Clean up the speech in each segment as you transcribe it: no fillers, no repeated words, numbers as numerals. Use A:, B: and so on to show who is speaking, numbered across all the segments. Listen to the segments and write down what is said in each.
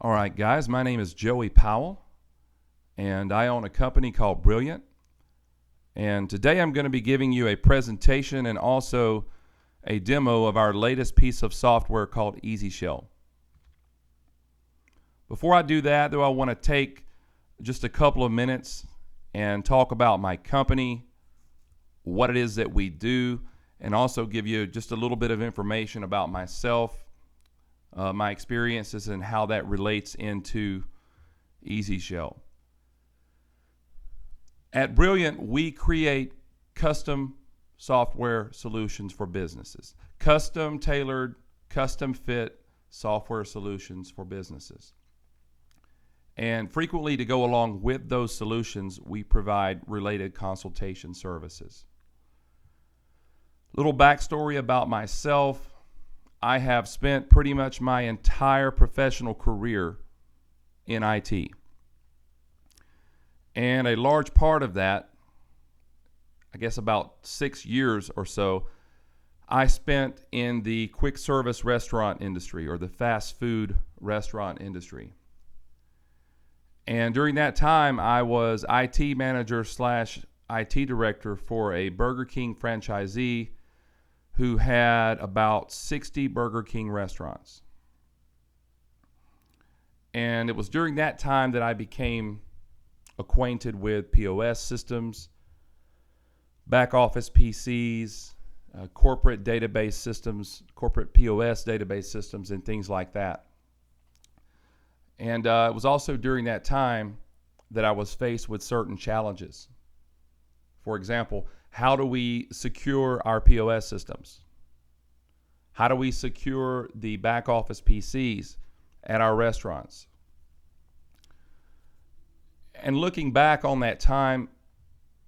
A: All right, guys, my name is Joey Powell, and I own a company called Brillyant. And today I'm going to be giving you a presentation and also a demo of our latest piece of software called eazyShell. Before I do that, though, I want to take just a couple of minutes and talk about my company, what it is that we do, and also give you just a little bit of information about myself, my experiences, and how that relates into eazyShell. At Brillyant, we create custom software solutions for businesses. Custom tailored, custom fit software solutions for businesses. And frequently, to go along with those solutions, we provide related consultation services. Little backstory about myself. I have spent pretty much my entire professional career in IT. And a large part of that, I guess about 6 years or so, I spent in the quick service restaurant industry, or the fast food restaurant industry. And during that time, I was IT manager / IT director for a Burger King franchisee who had about 60 Burger King restaurants. And it was during that time that I became acquainted with POS systems, back office PCs, corporate database systems, corporate POS database systems, and things like that. And it was also during that time that I was faced with certain challenges. For example, how do we secure our POS systems? How do we secure the back office PCs at our restaurants? And looking back on that time,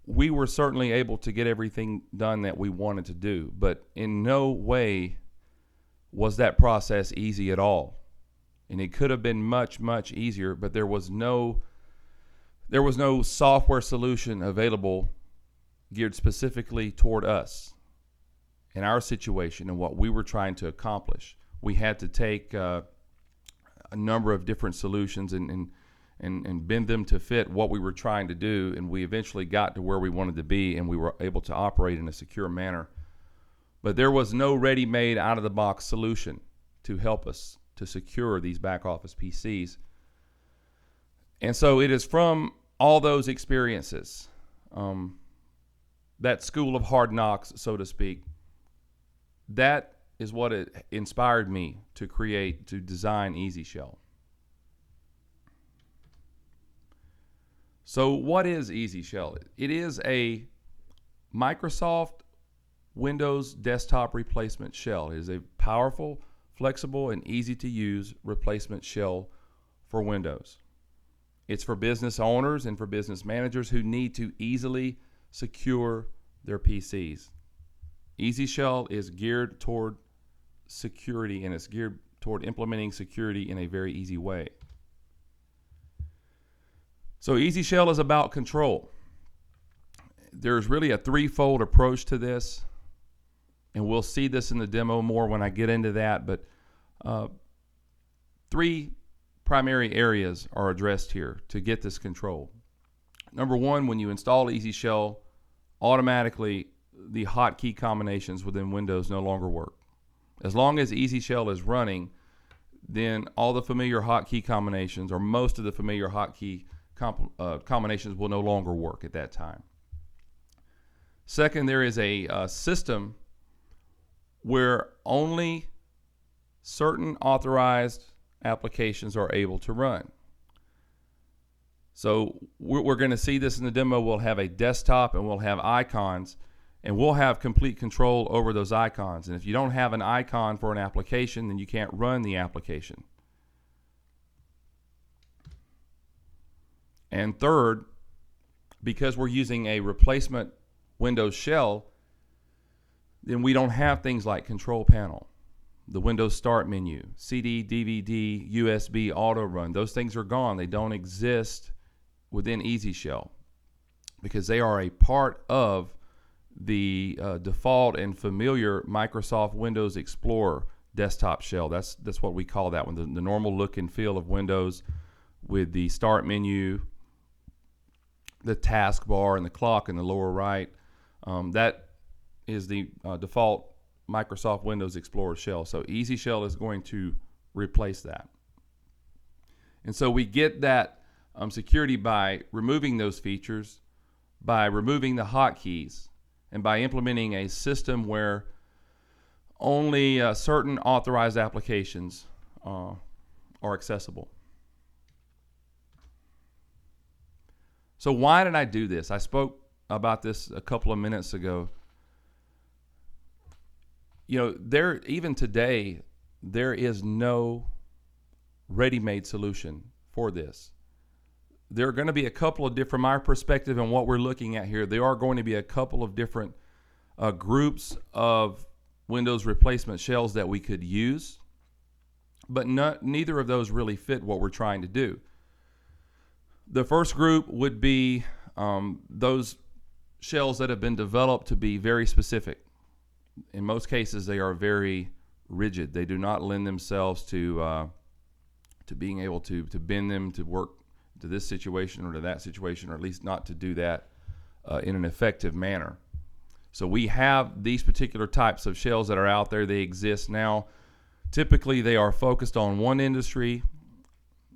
A: we were certainly able to get everything done that we wanted to do, but in no way was that process easy at all. And it could have been much, much easier, but there was no software solution available geared specifically toward us in our situation and what we were trying to accomplish. We had to take a number of different solutions and bend them to fit what we were trying to do, and we eventually got to where we wanted to be, and we were able to operate in a secure manner. But there was no ready-made, out-of-the-box solution to help us to secure these back office PCs. And so it is from all those experiences, that school of hard knocks, so to speak, that is what it inspired me to design eazyShell. So what is eazyShell? It is a Microsoft Windows desktop replacement shell. It is a powerful, flexible, and easy to use replacement shell for Windows. It's for business owners and for business managers who need to easily secure their PCs. eazyShell is geared toward security, and it's geared toward implementing security in a very easy way. So eazyShell is about control. There's really a threefold approach to this, and we'll see this in the demo more when I get into that, but three primary areas are addressed here to get this control. Number one, when you install eazyShell, automatically the hotkey combinations within Windows no longer work. As long as eazyShell is running, then all the familiar hotkey combinations, or most of the familiar hotkey combinations, will no longer work at that time. Second, there is a system where only certain authorized applications are able to run. So we're going to see this in the demo. We'll have a desktop and we'll have icons, and we'll have complete control over those icons. And if you don't have an icon for an application, then you can't run the application. And third, because we're using a replacement Windows shell, then we don't have things like control panel, the Windows Start menu, CD, DVD, USB, auto run. Those things are gone. They don't exist within eazyShell because they are a part of the default and familiar Microsoft Windows Explorer desktop shell. That's what we call that one, the normal look and feel of Windows with the start menu, the taskbar, and the clock in the lower right. That is the default Microsoft Windows Explorer shell. So eazyShell is going to replace that. And so we get that security by removing those features, by removing the hotkeys, and by implementing a system where only certain authorized applications are accessible. So why did I do this? I spoke about this a couple of minutes ago. Even today, there is no ready-made solution for this. There are going to be a couple of different, from our perspective and what we're looking at here, there are going to be a couple of different groups of Windows replacement shells that we could use, but neither of those really fit what we're trying to do. The first group would be those shells that have been developed to be very specific. In most cases, they are very rigid. They do not lend themselves to being able to bend them to work to this situation or to that situation, or at least not to do that in an effective manner. So we have these particular types of shells that are out there. They exist now. Typically, they are focused on one industry.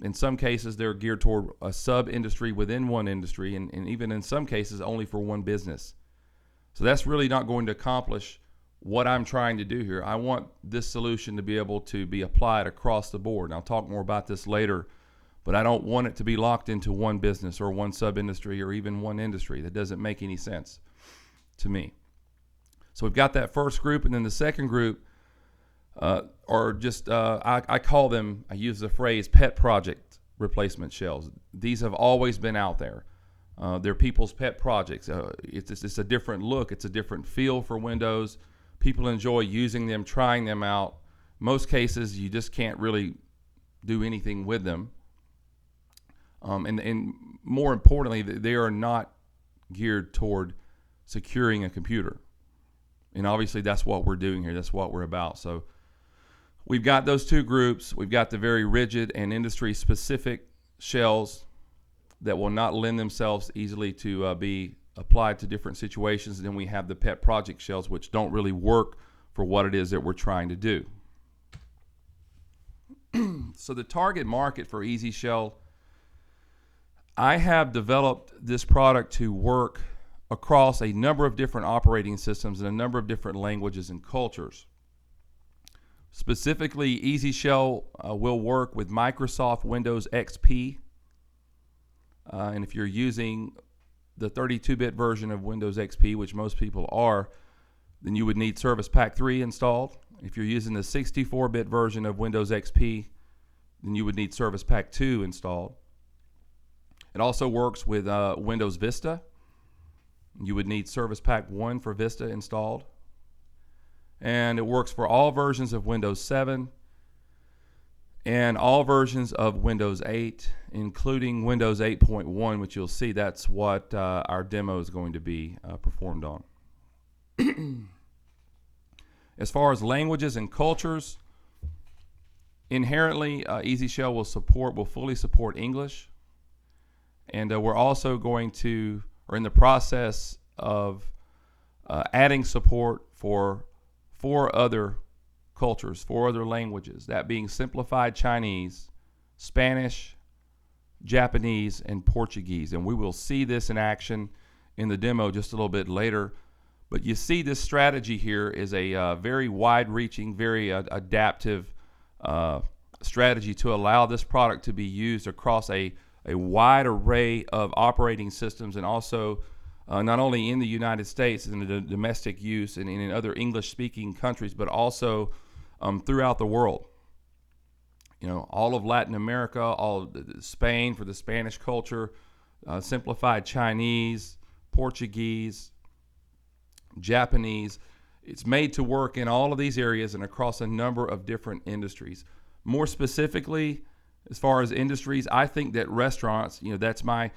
A: In some cases, they're geared toward a sub-industry within one industry, and even in some cases, only for one business. So that's really not going to accomplish what I'm trying to do here. I want this solution to be able to be applied across the board. And I'll talk more about this later, but I don't want it to be locked into one business or one sub-industry or even one industry. That doesn't make any sense to me. So we've got that first group, and then the second group are just, I call them, I use the phrase pet project replacement shells. These have always been out there. They're people's pet projects. It's a different look. It's a different feel for Windows. People enjoy using them, trying them out. Most cases, you just can't really do anything with them. And more importantly, they are not geared toward securing a computer. And obviously, that's what we're doing here. That's what we're about. So we've got those two groups. We've got the very rigid and industry-specific shells that will not lend themselves easily to be applied to different situations. And then we have the pet project shells, which don't really work for what it is that we're trying to do. So the target market for eazyShell, I have developed this product to work across a number of different operating systems and a number of different languages and cultures. Specifically, eazyShell will work with Microsoft Windows XP. And if you're using the 32-bit version of Windows XP, which most people are, then you would need Service Pack 3 installed. If you're using the 64-bit version of Windows XP, then you would need Service Pack 2 installed. It also works with Windows Vista. You would need Service Pack 1 for Vista installed. And it works for all versions of Windows 7 and all versions of Windows 8, including Windows 8.1, which you'll see that's what our demo is going to be performed on. As far as languages and cultures, inherently eazyShell will fully support English, and we're also going to, or in the process of adding support for 4 other cultures, 4 other languages, that being simplified Chinese, Spanish, Japanese, and Portuguese. And we will see this in action in the demo just a little bit later. But you see this strategy here is a very wide-reaching, very adaptive strategy to allow this product to be used across a wide array of operating systems, and also not only in the United States and the domestic use and in other English-speaking countries, but also throughout the world. All of Latin America, all of Spain for the Spanish culture, simplified Chinese, Portuguese, Japanese. It's made to work in all of these areas and across a number of different industries. More specifically, as far as industries, I think that restaurants, that's my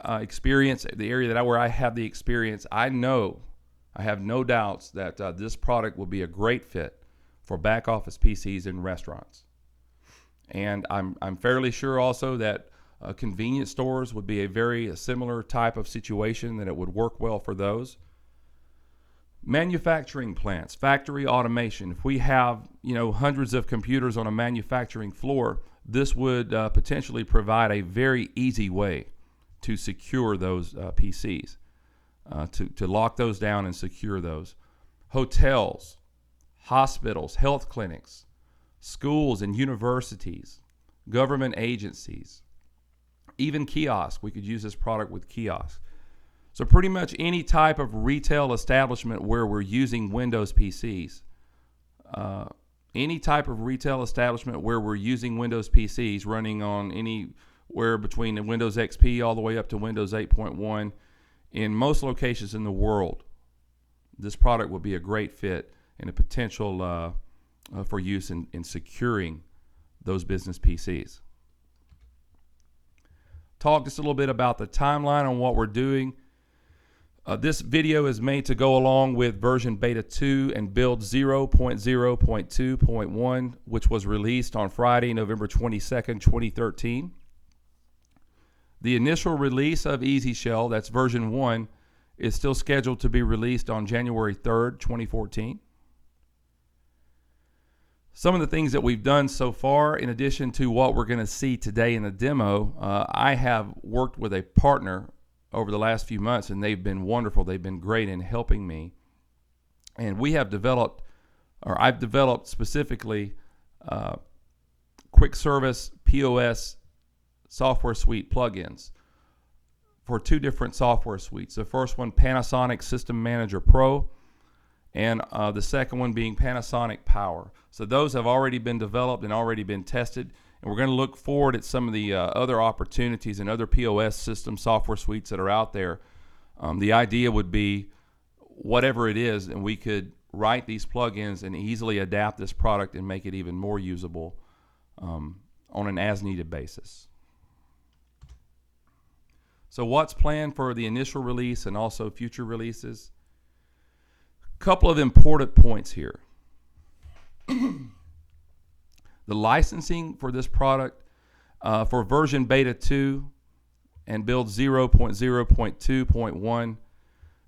A: experience, the area where I have the experience. I have no doubts that this product will be a great fit for back office PCs in restaurants. And I'm fairly sure also that convenience stores would be a very similar type of situation, that it would work well for those. Manufacturing plants, factory automation. If we have, hundreds of computers on a manufacturing floor, this would potentially provide a very easy way to secure those PCs, to lock those down and secure those. Hotels, hospitals, health clinics, schools and universities, government agencies, even kiosks. We could use this product with kiosks. So pretty much any type of retail establishment where we're using Windows PCs, any type of retail establishment where we're using Windows PCs running on anywhere between the Windows XP all the way up to Windows 8.1, in most locations in the world, this product would be a great fit and a potential for use in securing those business PCs. Talk just a little bit about the timeline on what we're doing. This video is made to go along with version beta 2 and build 0.0.2.1, which was released on Friday, November 22nd, 2013. The initial release of eazyShell, that's version 1, is still scheduled to be released on January 3rd, 2014. Some of the things that we've done so far, in addition to what we're going to see today in the demo, I have worked with a partner over the last few months, and they've been wonderful. They've been great in helping me. And we have developed, or I've developed specifically, quick service POS software suite plugins for two different software suites. The first one, Panasonic System Manager Pro, and the second one being Panasonic Powell. So those have already been developed and already been tested. And we're going to look forward at some of the other opportunities and other POS system software suites that are out there. The idea would be whatever it is, and we could write these plugins and easily adapt this product and make it even more usable on an as-needed basis. So what's planned for the initial release and also future releases? A couple of important points here. The licensing for this product for version beta 2 and build 0.0.2.1,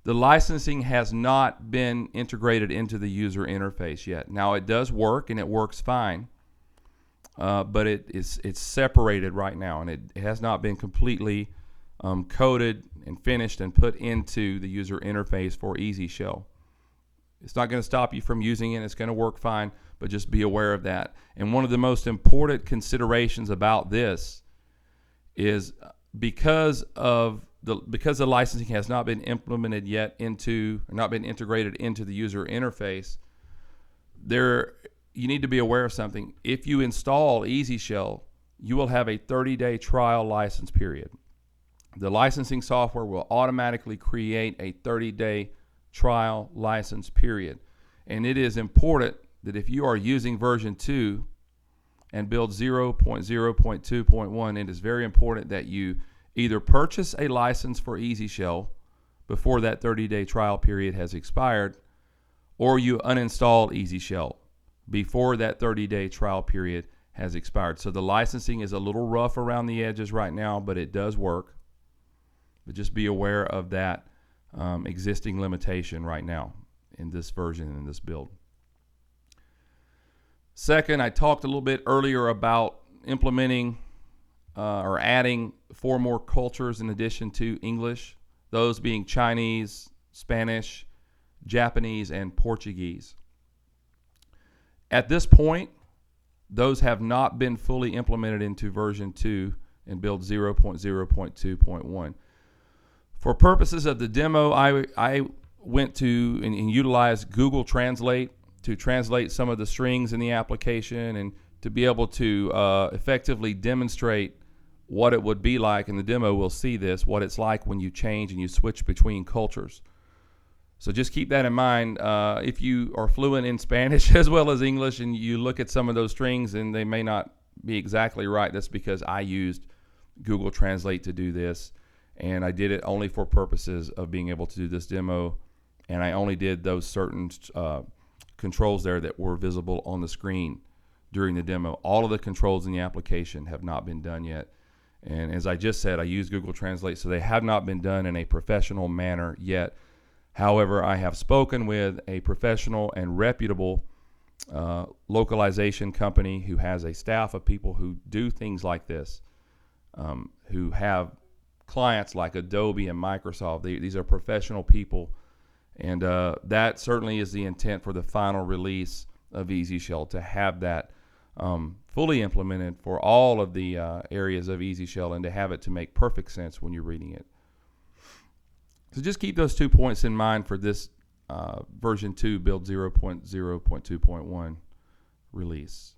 A: the licensing has not been integrated into the user interface yet. Now it does work and it works fine, but it's separated right now, and it has not been completely coded and finished and put into the user interface for eazyShell. It's not going to stop you from using it. It's going to work fine, but just be aware of that. And one of the most important considerations about this is because the licensing has not been implemented yet into, or not been integrated into the user interface, you need to be aware of something. If you install eazyShell, you will have a 30-day trial license period. The licensing software will automatically create a 30-day trial license period. And it is important that if you are using version 2 and build 0.0.2.1, it is very important that you either purchase a license for eazyShell before that 30-day trial period has expired, or you uninstall eazyShell before that 30-day trial period has expired. So the licensing is a little rough around the edges right now, but it does work. But just be aware of that existing limitation right now in this version, in this build. Second, I talked a little bit earlier about implementing or adding 4 more cultures in addition to English, those being Chinese, Spanish, Japanese, and Portuguese. At this point, those have not been fully implemented into version 2 and build 0.0.2.1. For purposes of the demo, I went to and utilized Google Translate to translate some of the strings in the application and to be able to effectively demonstrate what it would be like. In the demo, we'll see this, what it's like when you change and you switch between cultures. So just keep that in mind. If you are fluent in Spanish as well as English and you look at some of those strings and they may not be exactly right, that's because I used Google Translate to do this. And I did it only for purposes of being able to do this demo, and I only did those certain controls there that were visible on the screen during the demo. All of the controls in the application have not been done yet. And as I just said, I use Google Translate, so they have not been done in a professional manner yet. However, I have spoken with a professional and reputable localization company who has a staff of people who do things like this, who have clients like Adobe and Microsoft. These are professional people, and that certainly is the intent for the final release of eazyShell, to have that fully implemented for all of the areas of eazyShell, and to have it to make perfect sense when you're reading it. So just keep those 2 points in mind for this version 2 build 0.0.2.1 release.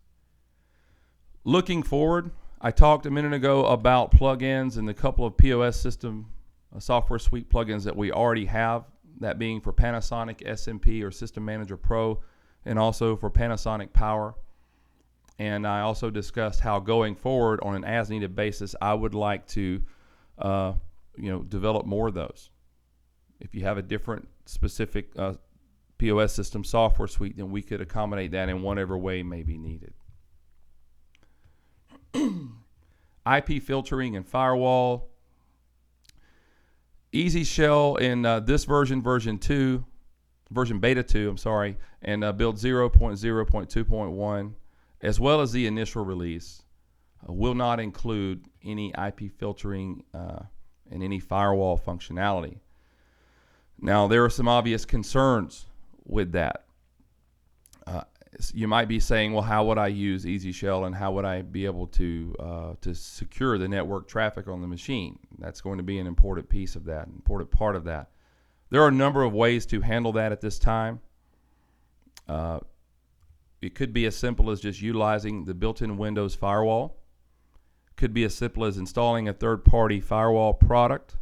A: Looking forward, I talked a minute ago about plugins and the couple of POS system software suite plugins that we already have, that being for Panasonic SMP or System Manager Pro, and also for Panasonic Power. And I also discussed how going forward on an as-needed basis, I would like to develop more of those. If you have a different specific POS system software suite, then we could accommodate that in whatever way may be needed. IP filtering and firewall. eazyShell in this version beta 2, and build 0.0.2.1, as well as the initial release, will not include any IP filtering and any firewall functionality. Now, there are some obvious concerns with that. You might be saying, well, how would I use eazyShell, and how would I be able to secure the network traffic on the machine? That's going to be an important piece of that, an important part of that. There are a number of ways to handle that at this time. It could be as simple as just utilizing the built-in Windows firewall. It could be as simple as installing a third-party firewall product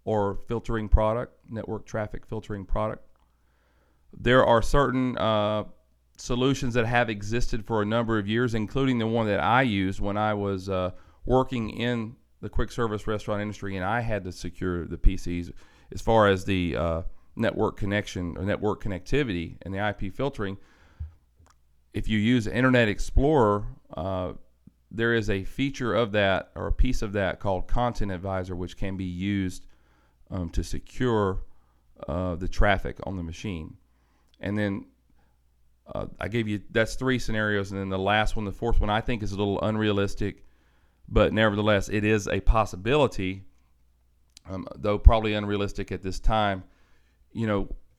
A: or filtering product, network traffic filtering product. There are certain solutions that have existed for a number of years, including the one that I used when I was working in the quick service restaurant industry, and I had to secure the PCs as far as the network connection or network connectivity and the IP filtering. If you use Internet Explorer, there is a feature of that, or a piece of that, called Content Advisor, which can be used to secure the traffic on the machine. And then I gave you, that's 3 scenarios, and then the last one, the fourth one, I think is a little unrealistic, but nevertheless it is a possibility, though probably unrealistic at this time.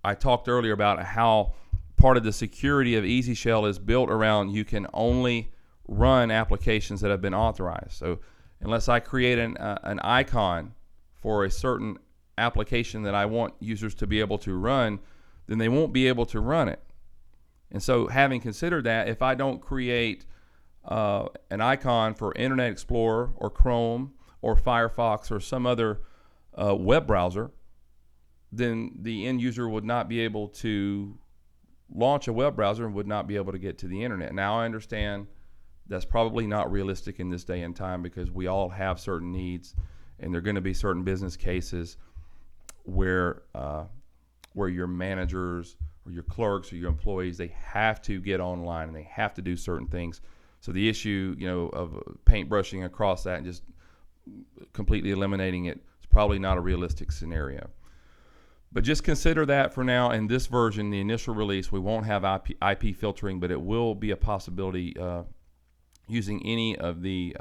A: I talked earlier about how part of the security of eazyShell is built around you can only run applications that have been authorized. So unless I create an icon for a certain application that I want users to be able to run, then they won't be able to run it. And so, having considered that, if I don't create an icon for Internet Explorer or Chrome or Firefox or some other web browser, then the end user would not be able to launch a web browser and would not be able to get to the internet. Now, I understand that's probably not realistic in this day and time, because we all have certain needs, and there are going to be certain business cases where your managers or your clerks or your employees, they have to get online and they have to do certain things. So the issue, of paintbrushing across that and just completely eliminating it is probably not a realistic scenario. But just consider that for now. In this version, the initial release, we won't have IP filtering, but it will be a possibility using any of the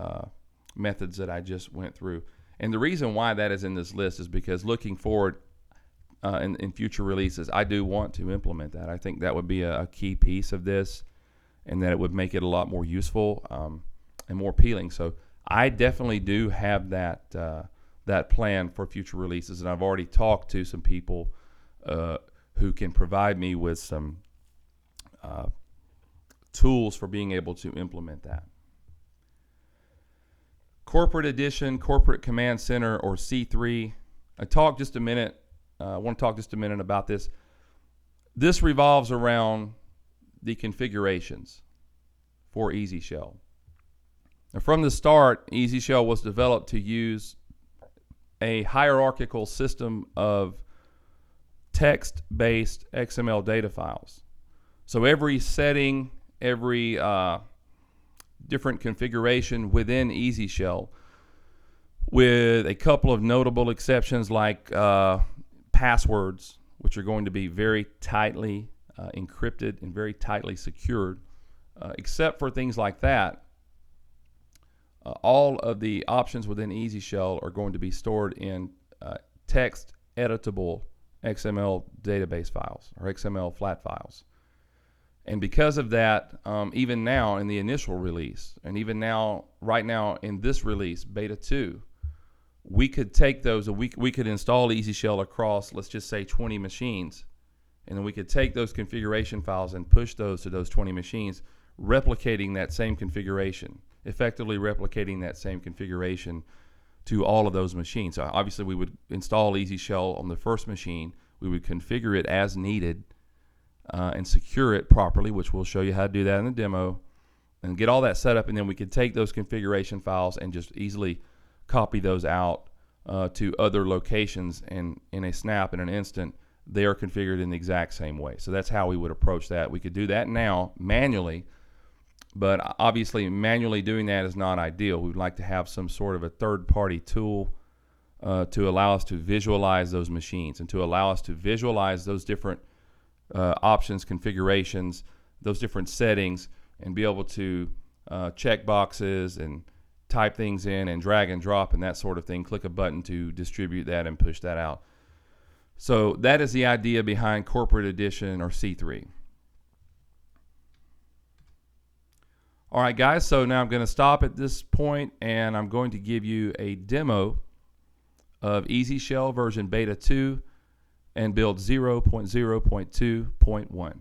A: methods that I just went through. And the reason why that is in this list is because looking forward in future releases, I do want to implement that. I think that would be a key piece of this, and that it would make it a lot more useful and more appealing. So I definitely do have that plan for future releases, and I've already talked to some people who can provide me with some tools for being able to implement that. Corporate Edition, Corporate Command Center, or C3. I want to talk just a minute about this. This revolves around the configurations for eazyShell. Now, from the start, eazyShell was developed to use a hierarchical system of text-based XML data files. So every setting, every different configuration within eazyShell, with a couple of notable exceptions like passwords, which are going to be very tightly encrypted and very tightly secured. Except for things like that, all of the options within eazyShell are going to be stored in text editable XML database files or XML flat files. And because of that, even now in the initial release, and even now, right now in this release, Beta 2, we could take those, we could install eazyShell across, let's just say 20 machines, and then we could take those configuration files and push those to those 20 machines, replicating that same configuration, effectively replicating that same configuration to all of those machines. So obviously we would install eazyShell on the first machine, we would configure it as needed, and secure it properly, which we'll show you how to do that in the demo, and get all that set up, and then we could take those configuration files and just easily copy those out to other locations, and in a snap, in an instant, they are configured in the exact same way. So that's how we would approach that. We could do that now manually, but obviously manually doing that is not ideal. We would like to have some sort of a third-party tool to allow us to visualize those machines and to allow us to visualize those different options, configurations, those different settings, and be able to check boxes and type things in and drag and drop and that sort of thing, click a button to distribute that and push that out. So that is the idea behind Corporate Edition or C3. All right, guys, so now I'm going to stop at this point, and I'm going to give you a demo of eazyShell version Beta 2 and build 0.0.2.1.